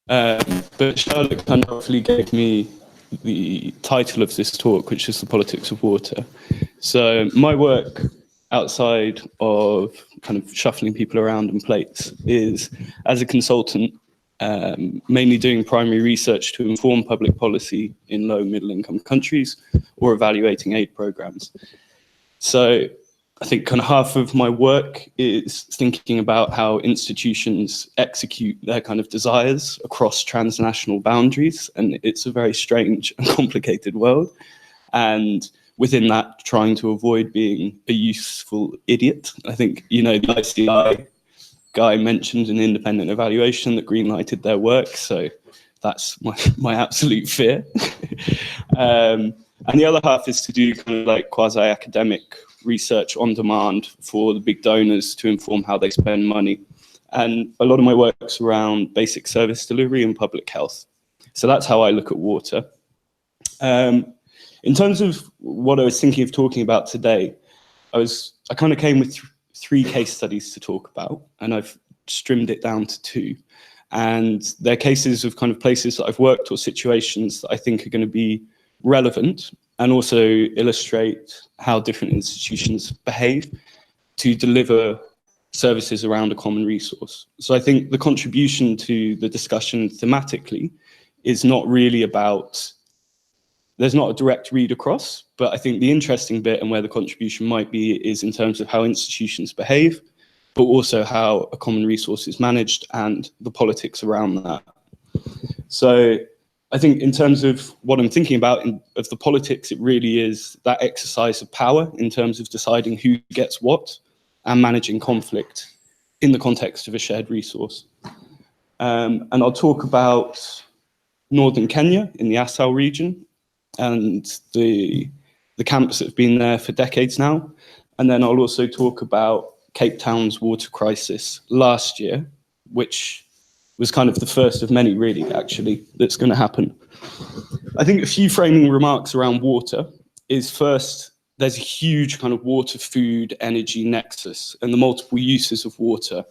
But Charlotte kind of roughly gave me the title of this talk, which is The Politics of Water. So my work outside of kind of shuffling people around in plates is as a consultant, mainly doing primary research to inform public policy in low middle income countries or evaluating aid programs. So I think kind of half of my work is thinking about how institutions execute their kind of desires across transnational boundaries. And it's a very strange and complicated world. And within that, trying to avoid being a useful idiot. I think, you know, the ICI guy mentioned an independent evaluation that greenlighted their work. So that's my absolute fear. And the other half is to do kind of like quasi-academic research on demand for the big donors to inform how they spend money. And a lot of my work's around basic service delivery and public health. So that's how I look at water. In terms of what I was thinking of talking about today, I kind of came with three case studies to talk about, and I've trimmed it down to two. And they're cases of kind of places that I've worked or situations that I think are going to be relevant and also illustrate how different institutions behave to deliver services around a common resource. So I think the contribution to the discussion thematically is not really about, there's not a direct read across, but I think the interesting bit and where the contribution might be is in terms of how institutions behave, but also how a common resource is managed and the politics around that. So I think in terms of what I'm thinking about of the politics, it really is that exercise of power in terms of deciding who gets what and managing conflict in the context of a shared resource. And I'll talk about northern Kenya in the Assal region and the camps that have been there for decades now. And then I'll also talk about Cape Town's water crisis last year, which was kind of the first of many, really, actually, that's going to happen. I think a few framing remarks around water is first, there's a huge kind of water, food, energy nexus and the multiple uses of water.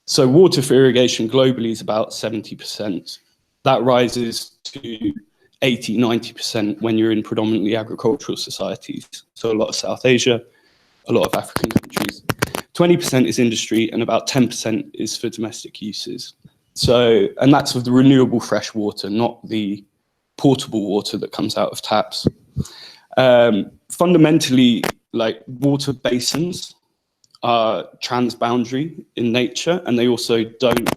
So water for irrigation globally is about 70%. That rises to 80, 90% when you're in predominantly agricultural societies. So a lot of South Asia, a lot of African countries. 20% is industry and about 10% is for domestic uses. So, and that's of the renewable fresh water, not the portable water that comes out of taps. Fundamentally, like water basins are transboundary in nature, and they also don't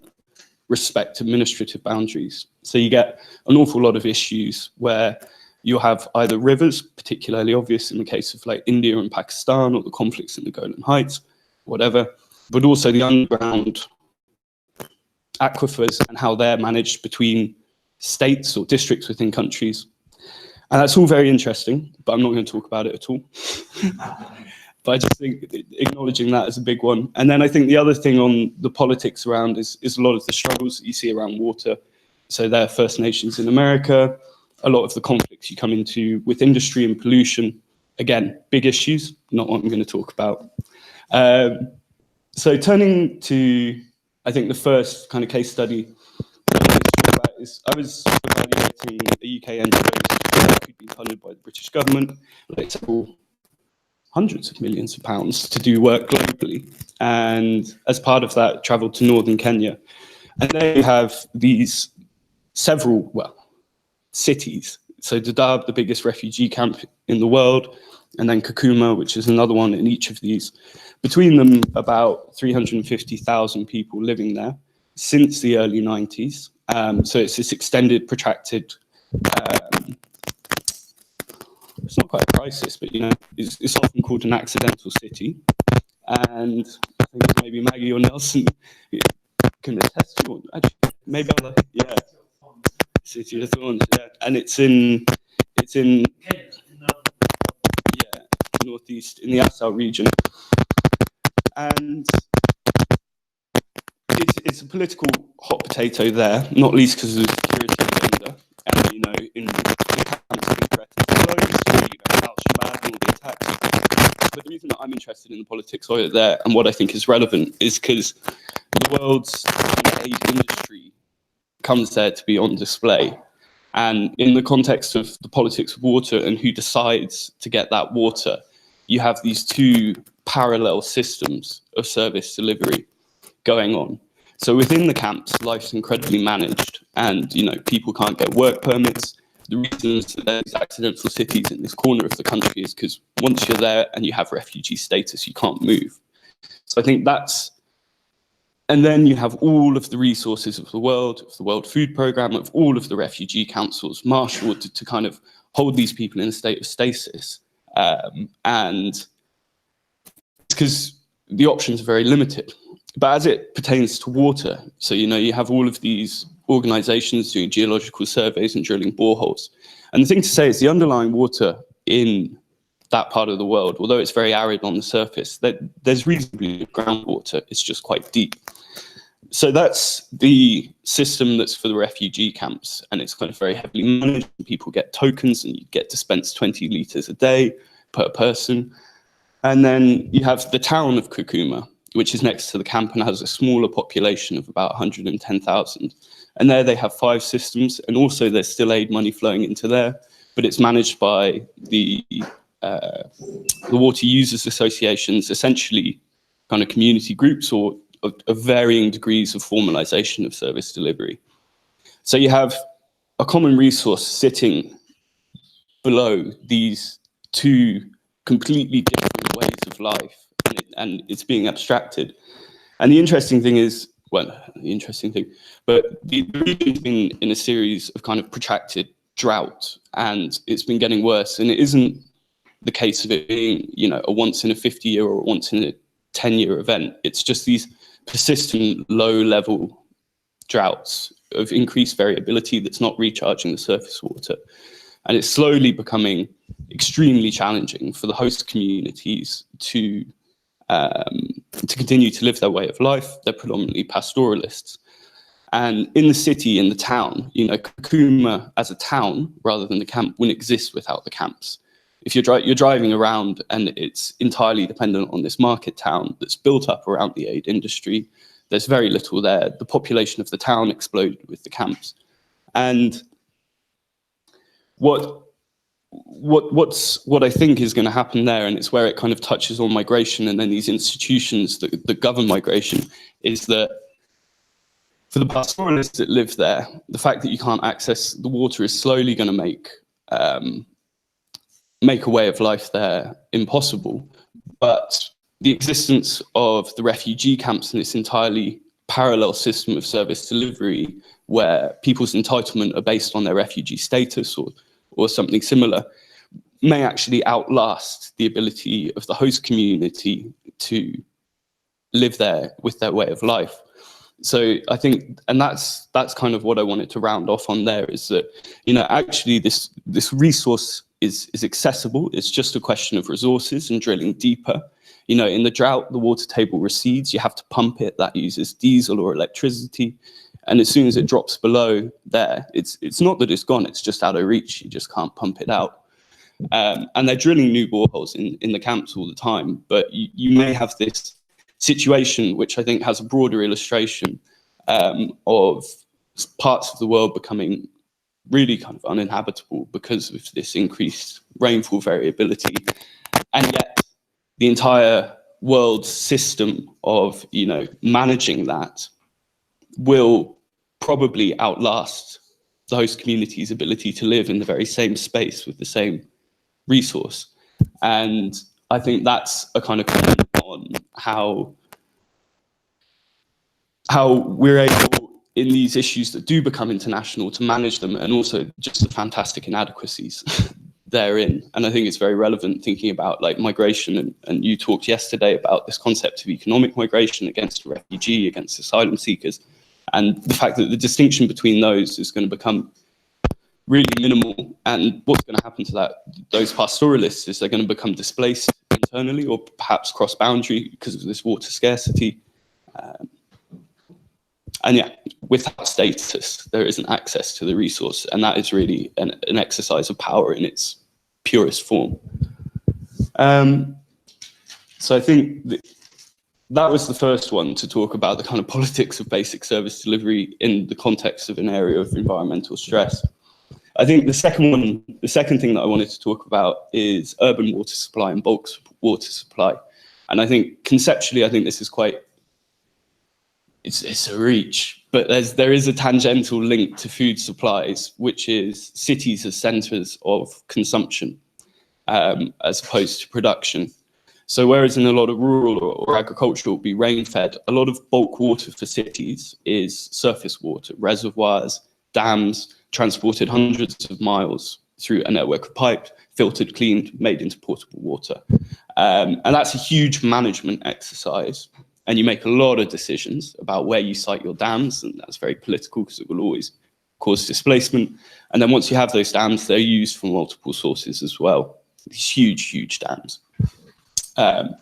respect administrative boundaries. So you get an awful lot of issues where you'll have either rivers, particularly obvious in the case of like India and Pakistan, or the conflicts in the Golan Heights, whatever, but also the underground aquifers and how they're managed between states or districts within countries. And that's all very interesting, but I'm not going to talk about it at all. But I just think acknowledging that is a big one. And then I think the other thing on the politics around is a lot of the struggles that you see around water. So there are First Nations in America, a lot of the conflicts you come into with industry and pollution. Again, big issues, not what I'm going to talk about. So turning to, I think the first kind of case study I was evaluating a UK NGO who'd been funded by the British government, like several hundreds of millions of pounds to do work globally. And as part of that, traveled to northern Kenya. And they have these several, well, cities. So Dadaab, the biggest refugee camp in the world, and then Kakuma, which is another one in each of these. Between them, about 350,000 people living there since the early 90s. So it's this extended, protracted, it's not quite a crisis, but you know, it's often called an accidental city. And I think maybe Maggie or Nelson can attest to it. Actually, maybe other, yeah. City of Thorns, yeah. And it's in northeast, in the Assal region. And it's a political hot potato there, not least because of the security agenda. And, you know, in the camps being threatened to close, Al-Shabaab and all the attacks. But the reason that I'm interested in the politics of it there and what I think is relevant is because the world's aid industry comes there to be on display. And in the context of the politics of water and who decides to get that water, you have these two parallel systems of service delivery going on. So within the camps, life's incredibly managed, and people can't get work permits. The reasons that there's accidental cities in this corner of the country is because once you're there and you have refugee status, you can't move. So I think that's, and then you have all of the resources of the World Food Programme, of all of the refugee councils marshaled to kind of hold these people in a state of stasis. And it's because the options are very limited. But as it pertains to water, so you have all of these organisations doing geological surveys and drilling boreholes. And the thing to say is the underlying water in that part of the world, although it's very arid on the surface, there's reasonably good groundwater. It's just quite deep. So that's the system that's for the refugee camps, and it's kind of very heavily managed. People get tokens, and you get dispensed 20 litres a day per person. And then you have the town of Kakuma, which is next to the camp and has a smaller population of about 110,000. And there they have 5 systems, and also there's still aid money flowing into there, but it's managed by the water users associations, essentially kind of community groups or of varying degrees of formalization of service delivery. So you have a common resource sitting below these two completely different ways of life, and it's being abstracted. And the interesting thing is, but the region's been in a series of kind of protracted drought, and it's been getting worse. And it isn't the case of it being, a once in a 50-year or a once in a 10-year event. It's just these persistent low-level droughts of increased variability that's not recharging the surface water. And it's slowly becoming extremely challenging for the host communities to continue to live their way of life. They're predominantly pastoralists. And in the city, in the town, Kakuma as a town, rather than the camp, wouldn't exist without the camps. If you're driving around and it's entirely dependent on this market town that's built up around the aid industry, there's very little there. The population of the town exploded with the camps. And what I think is going to happen there, and it's where it kind of touches on migration and then these institutions that govern migration, is that for the pastoralists that live there, the fact that you can't access the water is slowly going to make a way of life there impossible. But the existence of the refugee camps and this entirely parallel system of service delivery, where people's entitlement are based on their refugee status or something similar, may actually outlast the ability of the host community to live there with their way of life. So I think, and that's kind of what I wanted to round off on there, is that, actually this resource is accessible. It's just a question of resources and drilling deeper. In the drought, the water table recedes. You have to pump it. That uses diesel or electricity. And as soon as it drops below there, it's not that it's gone, it's just out of reach. You just can't pump it out. And they're drilling new boreholes in the camps all the time. But you may have this situation, which I think has a broader illustration of parts of the world becoming really kind of uninhabitable because of this increased rainfall variability. And yet the entire world system of, managing that will probably outlast the host community's ability to live in the very same space with the same resource. And I think that's a kind of comment on how we're able, in these issues that do become international, to manage them, and also just the fantastic inadequacies therein. And I think it's very relevant thinking about like migration, and you talked yesterday about this concept of economic migration against a refugee, against asylum seekers, and the fact that the distinction between those is going to become really minimal. And what's going to happen to those pastoralists is they're going to become displaced internally or perhaps cross-boundary because of this water scarcity. And yeah, without status, there isn't access to the resource. And that is really an exercise of power in its purest form. So I think that was the first one to talk about the kind of politics of basic service delivery in the context of an area of environmental stress. I think the second thing that I wanted to talk about is urban water supply and bulk water supply. And I think conceptually, I think this is quite, it's a reach, but there is a tangential link to food supplies, which is cities as centres of consumption, as opposed to production. So whereas in a lot of rural or agricultural be rain-fed, a lot of bulk water for cities is surface water, reservoirs, dams, transported hundreds of miles through a network of pipes, filtered, cleaned, made into portable water. And that's a huge management exercise. And you make a lot of decisions about where you site your dams, and that's very political because it will always cause displacement. And then once you have those dams, they're used from multiple sources as well. These huge, huge dams. And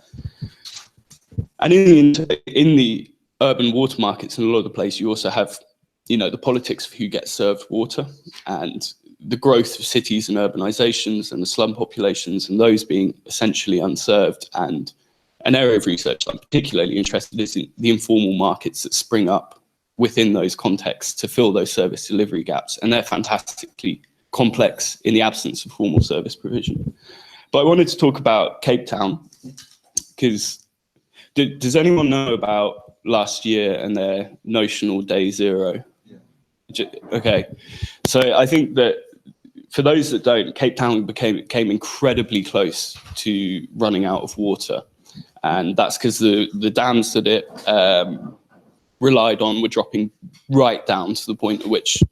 in the urban water markets in a lot of the places, you also have, the politics of who gets served water and the growth of cities and urbanizations and the slum populations and those being essentially unserved. And an area of research I'm particularly interested in is the informal markets that spring up within those contexts to fill those service delivery gaps. And they're fantastically complex in the absence of formal service provision. But I wanted to talk about Cape Town, because does anyone know about last year and their notional day zero? Yeah. Okay, so I think that for those that don't, Cape Town came incredibly close to running out of water. And that's because the dams that it relied on were dropping right down to the point at which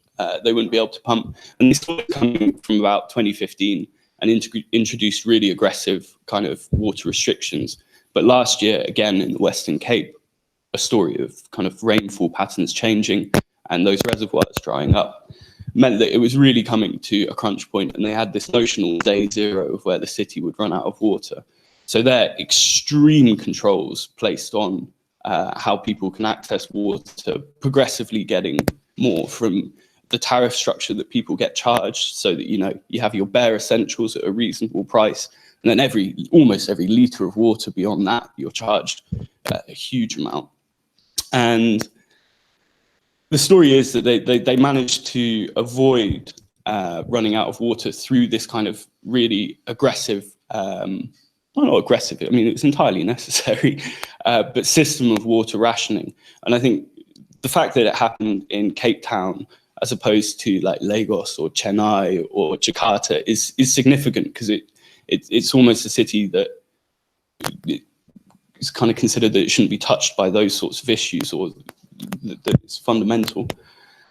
they wouldn't be able to pump. And this started coming from about 2015 and introduced really aggressive kind of water restrictions. But last year, again, in the Western Cape, a story of kind of rainfall patterns changing and those reservoirs drying up meant that it was really coming to a crunch point, and they had this notional day zero of where the city would run out of water. So there are extreme controls placed on how people can access water, progressively getting more from the tariff structure that people get charged, so that you have your bare essentials at a reasonable price, and then almost every litre of water beyond that you're charged a huge amount. And the story is that they managed to avoid running out of water through this kind of really aggressive, not aggressive, I mean, it's entirely necessary, but system of water rationing. And I think the fact that it happened in Cape Town as opposed to like Lagos or Chennai or Jakarta is significant, because it's almost a city that is kind of considered that it shouldn't be touched by those sorts of issues, or that it's fundamental.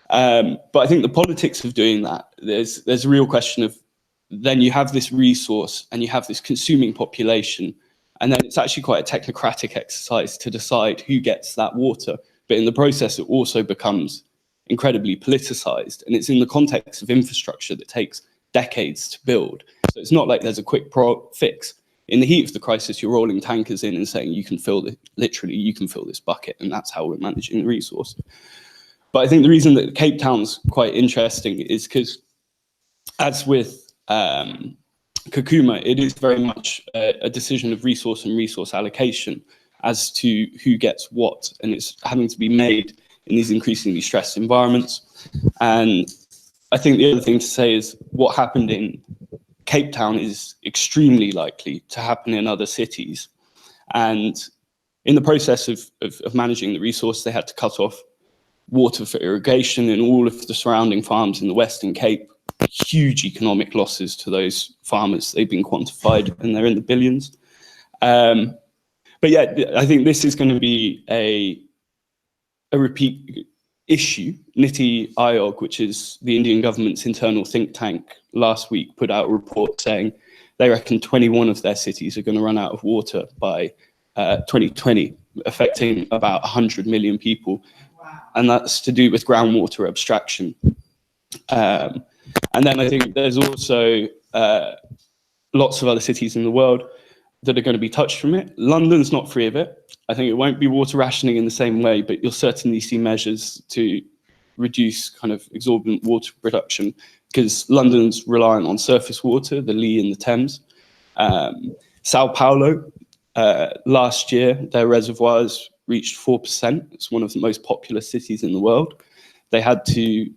But I think the politics of doing that, there's a real question of, then you have this resource and you have this consuming population, and then it's actually quite a technocratic exercise to decide who gets that water. But in the process, it also becomes incredibly politicized, and it's in the context of infrastructure that takes decades to build. So it's not like there's a quick fix. In the heat of the crisis, you're rolling tankers in and saying, you can fill this bucket, and that's how we're managing the resource. But I think the reason that Cape Town's quite interesting is because, as with Kakuma, it is very much a decision of resource and resource allocation as to who gets what, and it's having to be made in these increasingly stressed environments. And I think the other thing to say is what happened in Cape Town is extremely likely to happen in other cities. And in the process of managing the resource, they had to cut off water for irrigation in all of the surrounding farms in the Western Cape. Huge economic losses to those farmers. They've been quantified and they're in the billions. But yeah, I think this is going to be a repeat issue. Niti Aayog, which is the Indian government's internal think tank, last week put out a report saying they reckon 21 of their cities are going to run out of water by 2020, affecting about 100 million people. Wow. And that's to do with groundwater abstraction. And then I think there's also lots of other cities in the world that are going to be touched from it. London's not free of it. I think it won't be water rationing in the same way, but you'll certainly see measures to reduce kind of exorbitant water production, because London's reliant on surface water, the Lee and the Thames. Sao Paulo Last year, their reservoirs reached 4%. It's one of the most populous cities in the world. They had to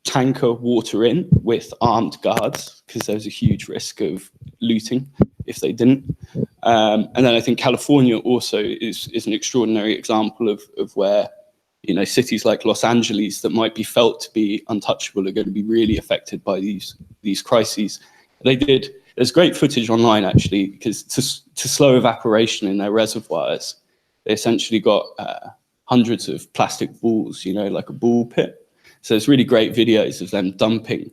tanker water in with armed guards because there was a huge risk of looting if they didn't. And then I think California also is an extraordinary example of where, you know, cities like Los Angeles that might be felt to be untouchable are going to be really affected by these crises. There's great footage online actually, because to slow evaporation in their reservoirs, they essentially got hundreds of plastic balls, you know, like a ball pit. So there's really great videos of them dumping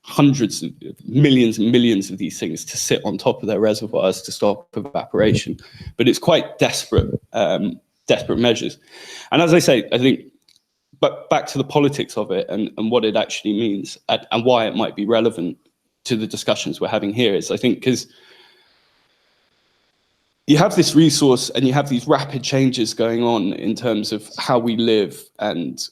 hundreds of millions and millions of these things to sit on top of their reservoirs to stop evaporation. But it's quite desperate measures. And as I say, I think, but back to the politics of it and what it actually means and why it might be relevant to the discussions we're having here is, I think, because you have this resource and you have these rapid changes going on in terms of how we live, and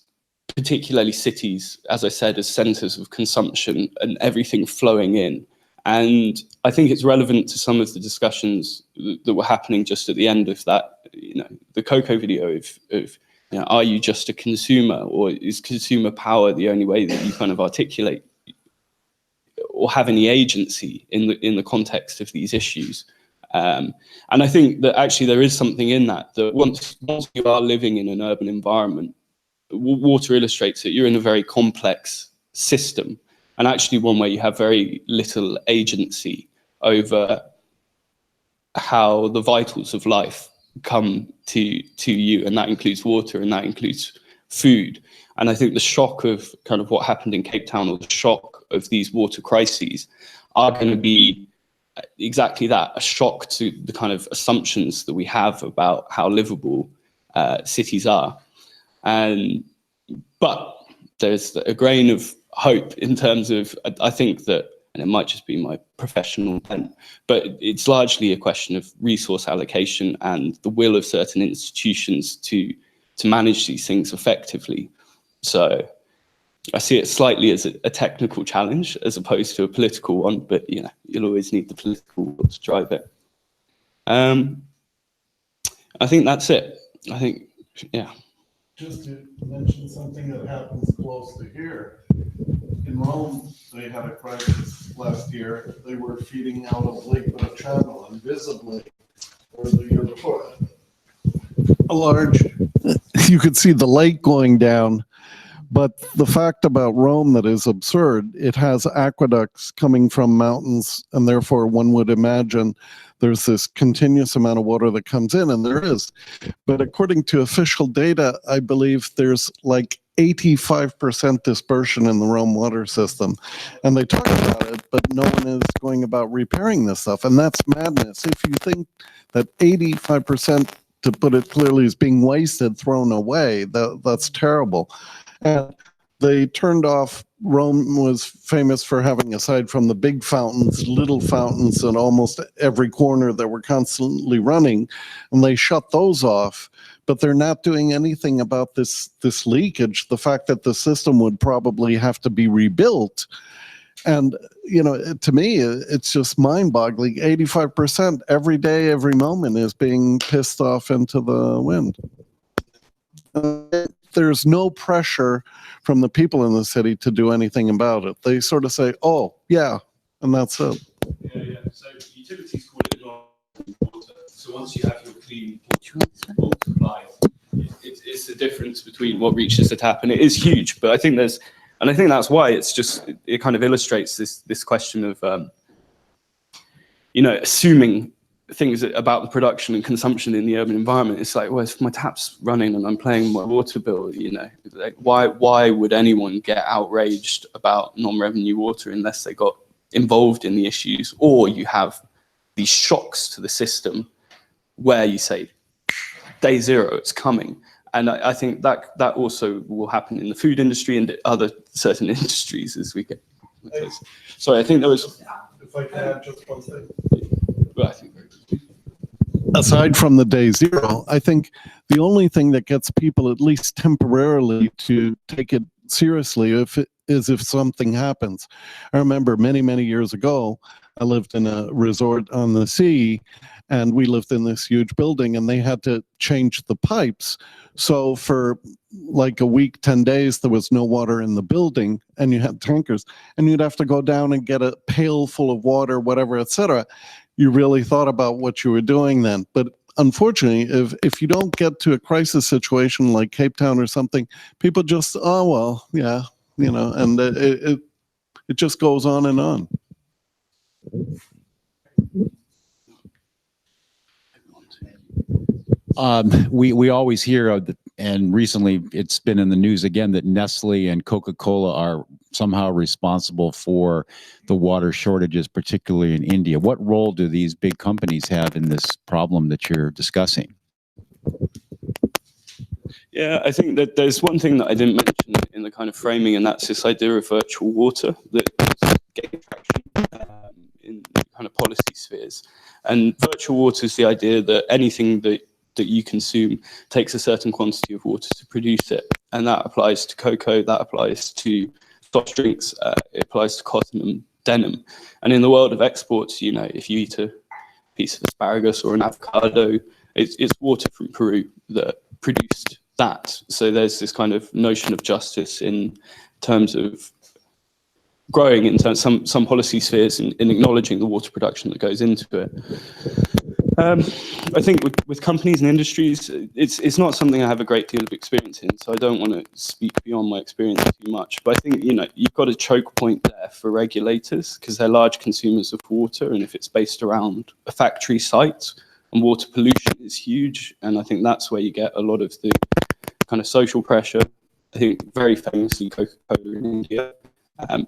particularly cities, as I said, as centers of consumption and everything flowing in. And I think it's relevant to some of the discussions that were happening just at the end of that, you know, the Coco video of you know, are you just a consumer, or is consumer power the only way that you kind of articulate or have any agency in the context of these issues? And I think that actually there is something in that once you are living in an urban environment, water illustrates that you're in a very complex system, and actually one where you have very little agency over how the vitals of life come to you, and that includes water and that includes food. And I think the shock of kind of what happened in Cape Town, or the shock of these water crises, are going to be exactly that, a shock to the kind of assumptions that we have about how livable cities are. But there's a grain of hope in terms of, I think that, and it might just be my professional bent, but it's largely a question of resource allocation and the will of certain institutions to manage these things effectively. So I see it slightly as a technical challenge as opposed to a political one, but you know, you'll always need the political will to drive it. I think that's it. I think, yeah. Just to mention something that happens close to here. In Rome, they had a crisis last year. They were feeding out of Lake Potentino, and visibly, or the year before, you could see the lake going down. But the fact about Rome that is absurd, it has aqueducts coming from mountains, and therefore one would imagine there's this continuous amount of water that comes in, and there is. But according to official data, I believe there's like 85% dispersion in the Rome water system. And they talk about it, but no one is going about repairing this stuff. And that's madness. If you think that 85%, to put it clearly, is being wasted, thrown away, that's terrible. And they turned off, Rome was famous for having, aside from the big fountains, little fountains in almost every corner that were constantly running, and they shut those off. But they're not doing anything about this leakage, the fact that the system would probably have to be rebuilt. And, you know, to me, it's just mind-boggling. 85% every day, every moment is being pissed off into the wind. There's no pressure from the people in the city to do anything about it. They sort of say, oh, yeah, and that's it. Yeah. So utilities call it non-water. So once you have your clean water supply, it's the difference between what reaches the tap. And it is huge, but I think that's why it kind of illustrates this question of, you know, assuming things about the production and consumption in the urban environment. It's like, well, if my tap's running and I'm paying my water bill, you know, like why would anyone get outraged about non-revenue water unless they got involved in the issues? Or you have these shocks to the system where you say, day zero, it's coming. And I think that also will happen in the food industry and other certain industries as we get. Sorry, I think there was. If I can add just one thing. Well, I think aside from the day zero, I think the only thing that gets people at least temporarily to take it seriously, is if something happens. I remember many, many years ago, I lived in a resort on the sea, and we lived in this huge building, and they had to change the pipes. So for like a week, 10 days, there was no water in the building, and you had tankers, and you'd have to go down and get a pail full of water, whatever, etc. You really thought about what you were doing then. But unfortunately, if you don't get to a crisis situation like Cape Town or something, people just, oh, well, yeah, and it just goes on and on. We always hear of and recently it's been in the news again that Nestle and Coca-Cola are somehow responsible for the water shortages, particularly in India. What role do these big companies have in this problem that you're discussing? Yeah, I think that there's one thing that I didn't mention in the kind of framing, and that's this idea of virtual water that gained traction in kind of policy spheres. And virtual water is the idea that anything that you consume takes a certain quantity of water to produce it. And that applies to cocoa, that applies to soft drinks, it applies to cotton and denim. And in the world of exports, if you eat a piece of asparagus or an avocado, it's water from Peru that produced that. So there's this kind of notion of justice in terms of growing into some policy spheres in acknowledging the water production that goes into it. I think with companies and industries, it's not something I have a great deal of experience in, so I don't want to speak beyond my experience too much. But I think you've got a choke point there for regulators because they're large consumers of water, and if it's based around a factory site, and water pollution is huge, and I think that's where you get a lot of the kind of social pressure. I think very famously Coca-Cola in India.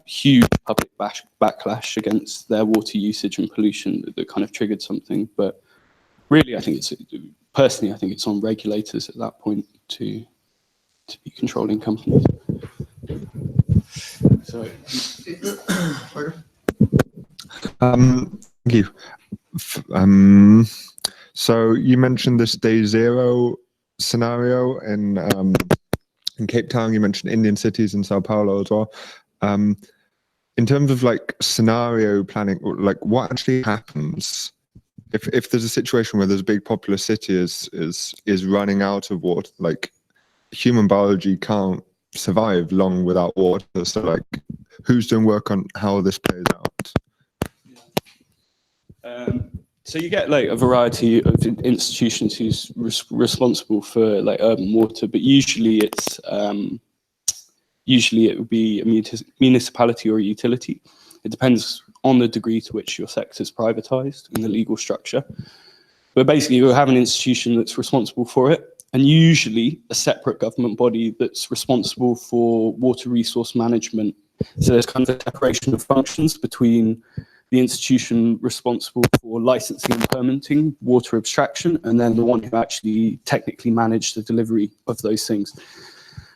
Huge public backlash against their water usage and pollution that kind of triggered something. But really, I think it's on regulators at that point to be controlling companies. Sorry. Thank you. So you mentioned this day zero scenario in Cape Town. You mentioned Indian cities in Sao Paulo as well. In terms of like scenario planning, like what actually happens if there's a situation where there's a big popular city is running out of water? Like human biology can't survive long without water. So like, who's doing work on how this plays out? So you get like a variety of institutions who's responsible for like urban water, but usually it would be a municipality or a utility. It depends on the degree to which your sector is privatized in the legal structure. But basically, you have an institution that's responsible for it, and usually a separate government body that's responsible for water resource management. So there's kind of a separation of functions between the institution responsible for licensing and permitting water abstraction, and then the one who actually technically managed the delivery of those things.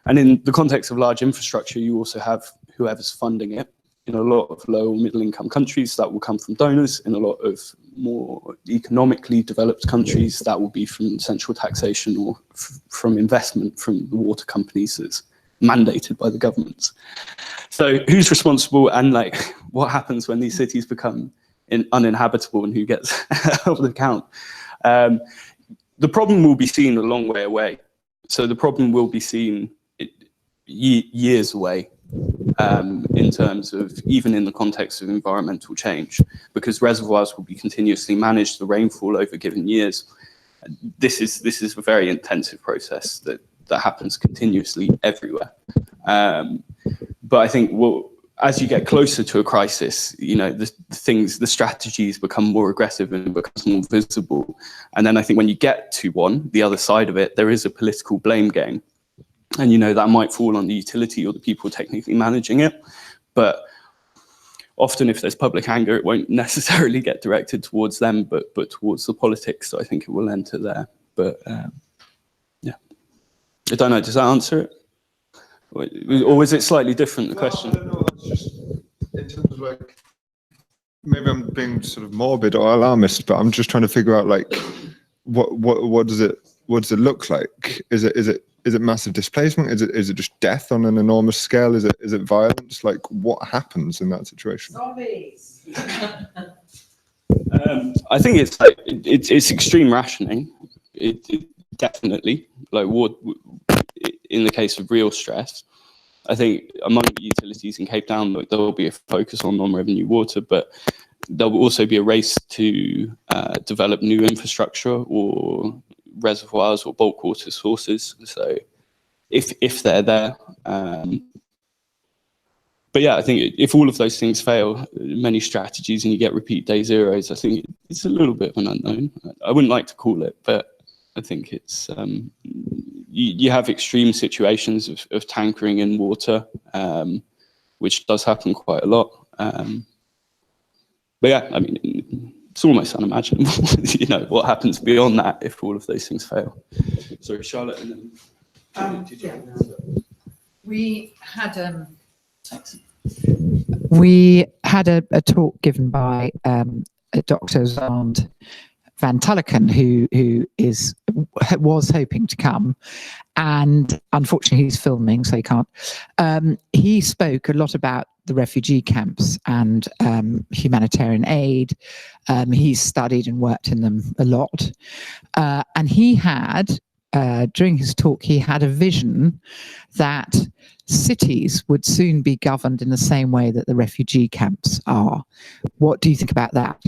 And in the context of large infrastructure, you also have whoever's funding it. In a lot of low or middle income countries, that will come from donors. In a lot of more economically developed countries, that will be from central taxation or from investment from the water companies that's mandated by the governments. So who's responsible, and like what happens when these cities become uninhabitable, and who gets held to account? The problem will be seen a long way away. So the problem will be seen years away in terms of even in the context of environmental change, because reservoirs will be continuously managed, the rainfall over given years. This is a very intensive process that happens continuously everywhere. But I think as you get closer to a crisis, the strategies become more aggressive and it becomes more visible. And then I think when you get to the other side of it, there is a political blame game. And that might fall on the utility or the people technically managing it. But often if there's public anger, it won't necessarily get directed towards them, but towards the politics. So I think it will enter there. But yeah, I don't know, does that answer it? Or was it slightly different, the question? No, it's just in terms of like, maybe I'm being sort of morbid or alarmist, but I'm just trying to figure out like, what what does it look like? Is it massive displacement? Is it just death on an enormous scale? Is it violence? Like, what happens in that situation? Zombies. I think it's like it's extreme rationing. It definitely, like war, in the case of real stress. I think among utilities in Cape Town, there will be a focus on non-revenue water, but there will also be a race to develop new infrastructure or reservoirs or bulk water sources. So if they're there. But yeah, I think if all of those things fail, many strategies, and you get repeat day zeros, I think it's a little bit of an unknown. I wouldn't like to call it, but I think it's you have extreme situations of tankering in water, which does happen quite a lot. But yeah, I mean, it's almost unimaginable, you know, what happens beyond that if all of those things fail. Sorry, Charlotte. And then, Yeah. We had a talk given by Dr. Zand van Tulleken, who was hoping to come, and unfortunately he's filming, so he can't. He spoke a lot about the refugee camps and humanitarian aid. He's studied and worked in them a lot, and he had, during his talk, he had a vision that cities would soon be governed in the same way that the refugee camps are. What do you think about that?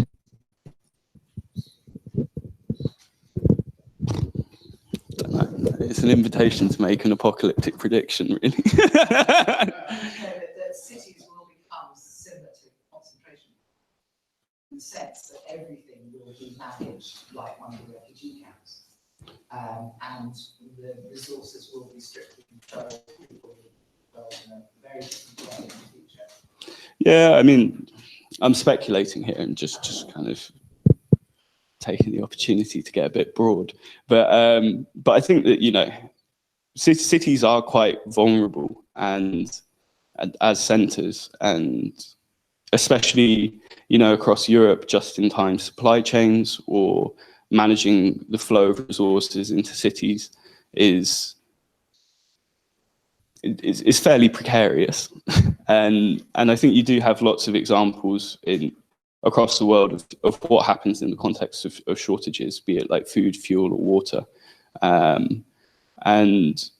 It's an invitation to make an apocalyptic prediction, really. That cities will become similar to concentration in the sense that everything will be managed like one of the refugee camps, and the resources will be strictly controlled. People will go in a very different way in the future. Yeah, I mean, I'm speculating here and just kind of taking the opportunity to get a bit broad, but I think that, you know, cities are quite vulnerable and as centres, and especially, you know, across Europe, just-in-time supply chains or managing the flow of resources into cities is fairly precarious, and I think you do have lots of examples across the world of what happens in the context of shortages, be it like food, fuel, or water. And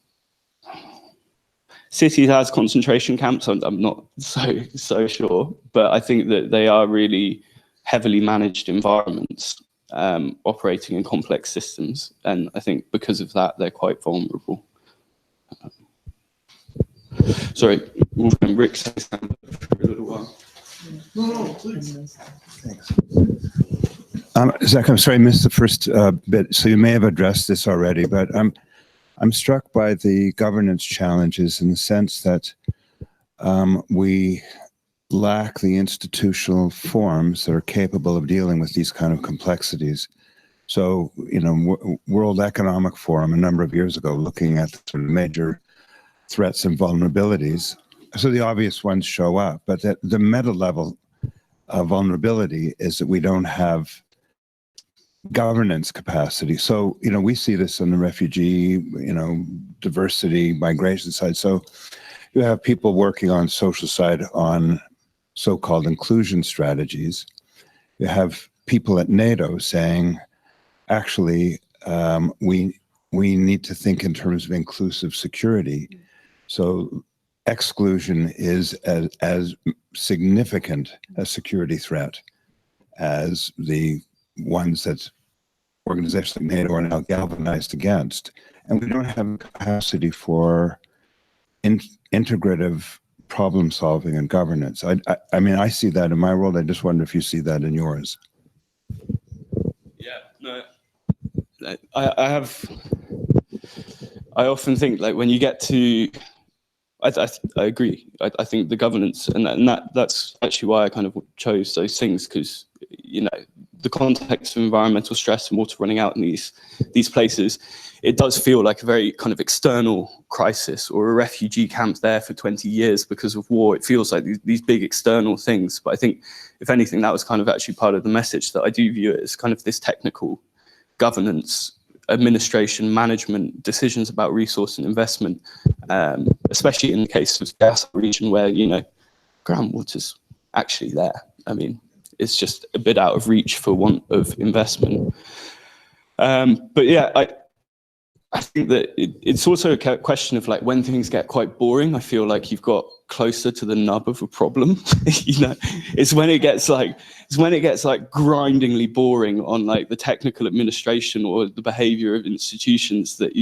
cities as concentration camps, I'm not so sure, but I think that they are really heavily managed environments, operating in complex systems, and I think because of that, they're quite vulnerable. Sorry, Wolfgang, Rick says for a little while. Thanks. Zach, I'm sorry I missed the first bit, so you may have addressed this already, but I'm struck by the governance challenges in the sense that we lack the institutional forms that are capable of dealing with these kind of complexities. So, you know, World Economic Forum a number of years ago, looking at the sort of major threats and vulnerabilities, so the obvious ones show up, but at the meta level of vulnerability is that we don't have governance capacity. So, you know, we see this on the refugee, you know, diversity, migration side. So you have people working on social side on so-called inclusion strategies. You have people at NATO saying, actually, we need to think in terms of inclusive security. So exclusion is as significant a security threat as the ones that organizations like NATO are now galvanized against. And we don't have capacity for integrative problem solving and governance. I mean, I see that in my world. I just wonder if you see that in yours. Yeah, no, I often think, like, when you get to, I agree. I think the governance, and that's actually why I kind of chose those things, because, you know, the context of environmental stress and water running out in these places, it does feel like a very kind of external crisis, or a refugee camp there for 20 years because of war. It feels like these big external things. But I think, if anything, that was kind of actually part of the message, that I do view it as kind of this technical governance administration, management, decisions about resource and investment, especially in the case of gas region where, you know, groundwater's actually there. I mean, it's just a bit out of reach for want of investment. But yeah, I think that it's also a question of like when things get quite boring, I feel like you've got closer to the nub of a problem. You know, it's when it gets like grindingly boring on like the technical administration or the behavior of institutions that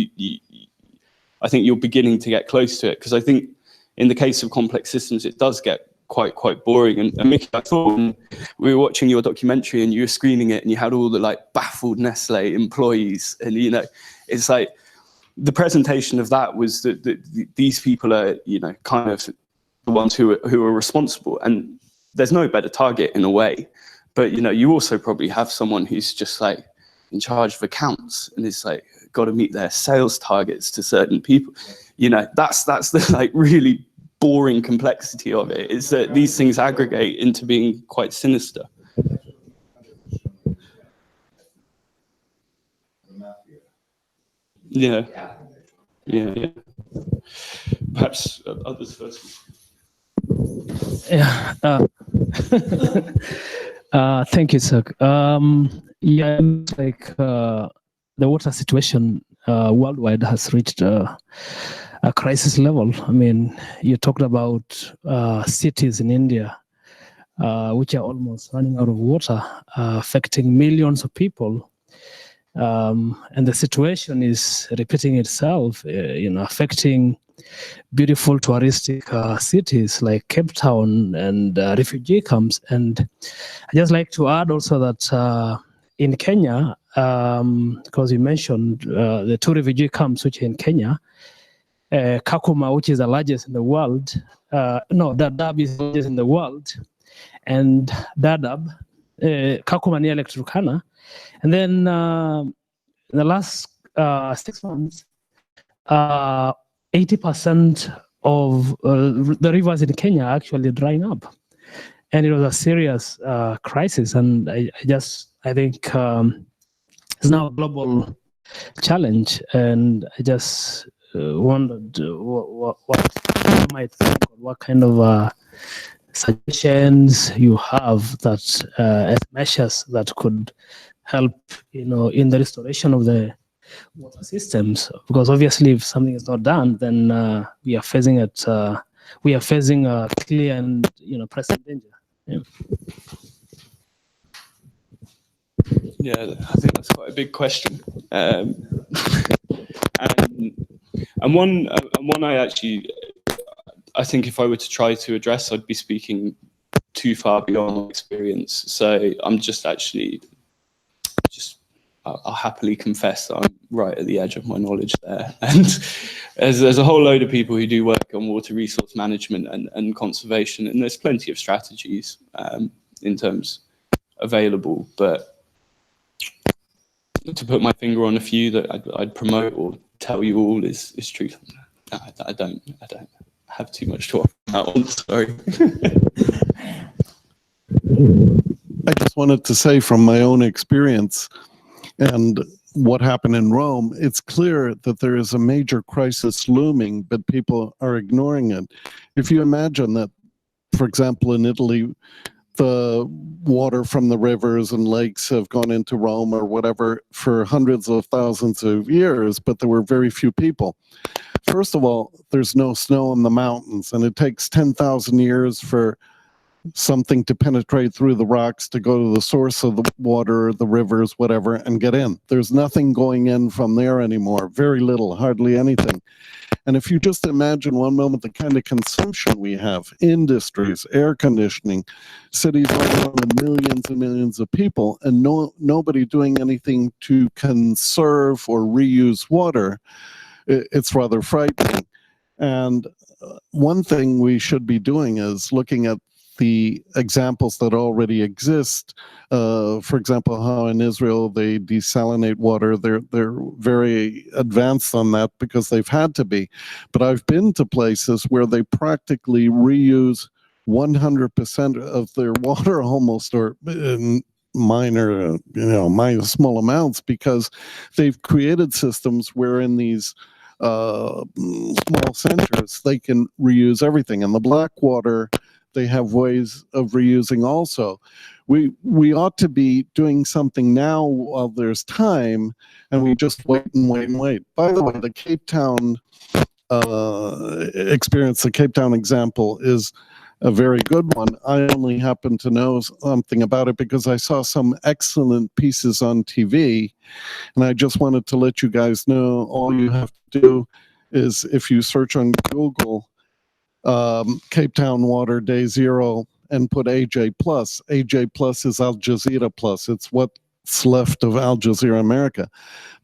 I think you're beginning to get close to it. Because I think in the case of complex systems, it does get quite boring. And Mickey, I thought when we were watching your documentary and you were screening it and you had all the like baffled Nestle employees, and you know, it's like the presentation of that was that these people are, you know, kind of the ones who are responsible, and there's no better target in a way. But you know, you also probably have someone who's just like in charge of accounts and is like got to meet their sales targets to certain people. You know, that's the like really boring complexity of it, is that these things aggregate into being quite sinister. Yeah. Perhaps others first. Yeah. Thank you, sir. Yeah, like the water situation worldwide has reached a crisis level. I mean, you talked about cities in India, which are almost running out of water, affecting millions of people. And the situation is repeating itself, you know, affecting beautiful touristic cities like Cape Town and refugee camps. And I just like to add also that in Kenya, because you mentioned the 2 refugee camps which are in Kenya, Kakuma, which is the largest in the world, Dadaab is the largest in the world, and Dadaab, Kakuma near Lake Turkana. And then in the last 6 months, 80% of the rivers in Kenya are actually drying up. And it was a serious crisis. And I think it's now a global challenge. And I just wondered what you might think, or what kind of suggestions you have that as measures that could help, you know, in the restoration of the water systems. Because obviously, if something is not done, then we are facing a clear and, you know, present danger. Yeah, I think that's quite a big question. And one I think if I were to try to address, I'd be speaking too far beyond my experience. So I'm I'll happily confess that I'm right at the edge of my knowledge there. And there's a whole load of people who do work on water resource management and conservation, and there's plenty of strategies in terms available. But to put my finger on a few that I'd promote or tell you all is true. I don't have too much to offer on that one, sorry. I just wanted to say from my own experience and what happened in Rome, it's clear that there is a major crisis looming, but people are ignoring it. If you imagine that, for example, in Italy, the water from the rivers and lakes have gone into Rome or whatever for hundreds of thousands of years, but there were very few people. First of all, there's no snow in the mountains, and it takes 10,000 years for something to penetrate through the rocks to go to the source of the water, the rivers, whatever, and get in. There's nothing going in from there anymore, very little, hardly anything. And if you just imagine one moment the kind of consumption we have, industries, air conditioning, cities running with millions and millions of people, and nobody doing anything to conserve or reuse water, it's rather frightening. And one thing we should be doing is looking at the examples that already exist. For example, how in Israel they desalinate water. They're very advanced on that because they've had to be. But I've been to places where they practically reuse 100% of their water almost, or minor, small amounts, because they've created systems where in these small centers they can reuse everything. And the Blackwater, they have ways of reusing also. We ought to be doing something now while there's time, and we just wait and wait and wait. By the way, the Cape Town experience, the Cape Town example, is a very good one. I only happen to know something about it because I saw some excellent pieces on TV, and I just wanted to let you guys know all you have to do is, if you search on Google Cape Town Water Day Zero and put AJ Plus. AJ Plus is Al Jazeera Plus. It's what's left of Al Jazeera America.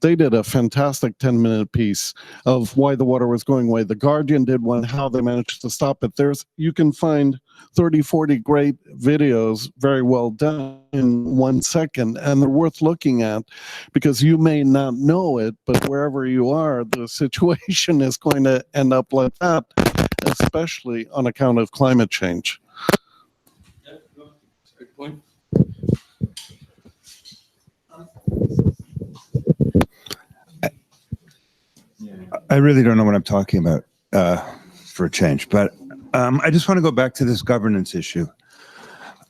They did a fantastic 10-minute piece of why the water was going away. The Guardian did one, how they managed to stop it. You can find 30, 40 great videos, very well done, in 1 second, and they're worth looking at, because you may not know it, but wherever you are, the situation is going to end up like that, especially on account of climate change. Yeah, no, that's a good point. I really don't know what I'm talking about for a change, but I just want to go back to this governance issue,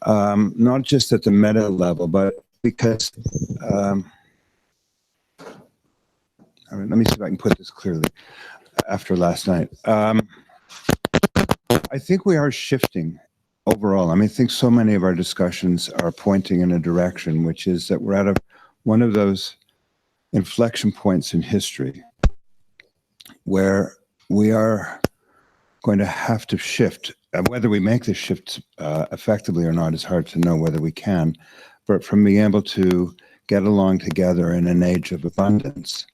not just at the meta level, but because, all right, let me see if I can put this clearly after last night. I think we are shifting overall. I think so many of our discussions are pointing in a direction, which is that we're at one of those inflection points in history where we are going to have to shift. Whether we make this shift effectively or not is hard to know whether we can, but from being able to get along together in an age of abundance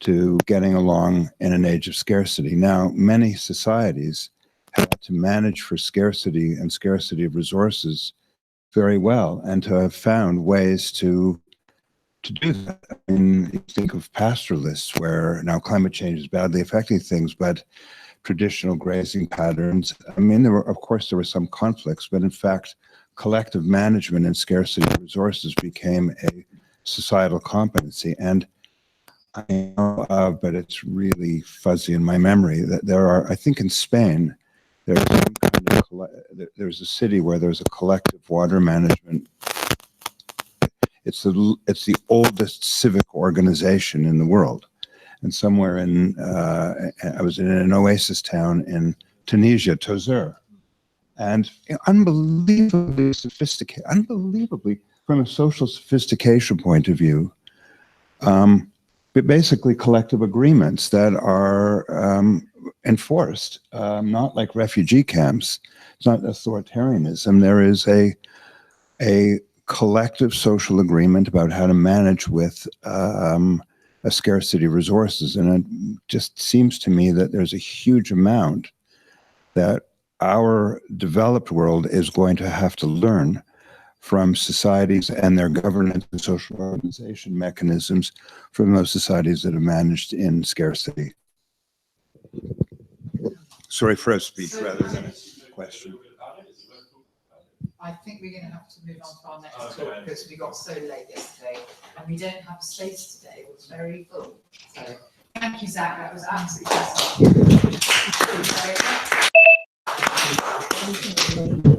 to getting along in an age of scarcity. Now, many societies have to manage for scarcity and scarcity of resources very well, and to have found ways to do that. I mean, you think of pastoralists, where now climate change is badly affecting things, but traditional grazing patterns. I mean, of course, there were some conflicts, but in fact, collective management and scarcity of resources became a societal competency. And I know of, but it's really fuzzy in my memory, that there are, I think in Spain, there's a city where there's a collective water management. It's the oldest civic organization in the world. And somewhere I was in an oasis town in Tunisia, Tozeur, and unbelievably sophisticated, from a social sophistication point of view, but basically collective agreements that are enforced, not like refugee camps. It's not authoritarianism. There is a collective social agreement about how to manage with a scarcity of resources. And it just seems to me that there's a huge amount that our developed world is going to have to learn from societies and their governance and social organization mechanisms from those societies that have managed in scarcity. Sorry for a speech rather than a question. I think we're going to have to move on to our next talk, because we got so late yesterday and we don't have space today. It was very full. So thank you, Zach. That was absolutely fascinating.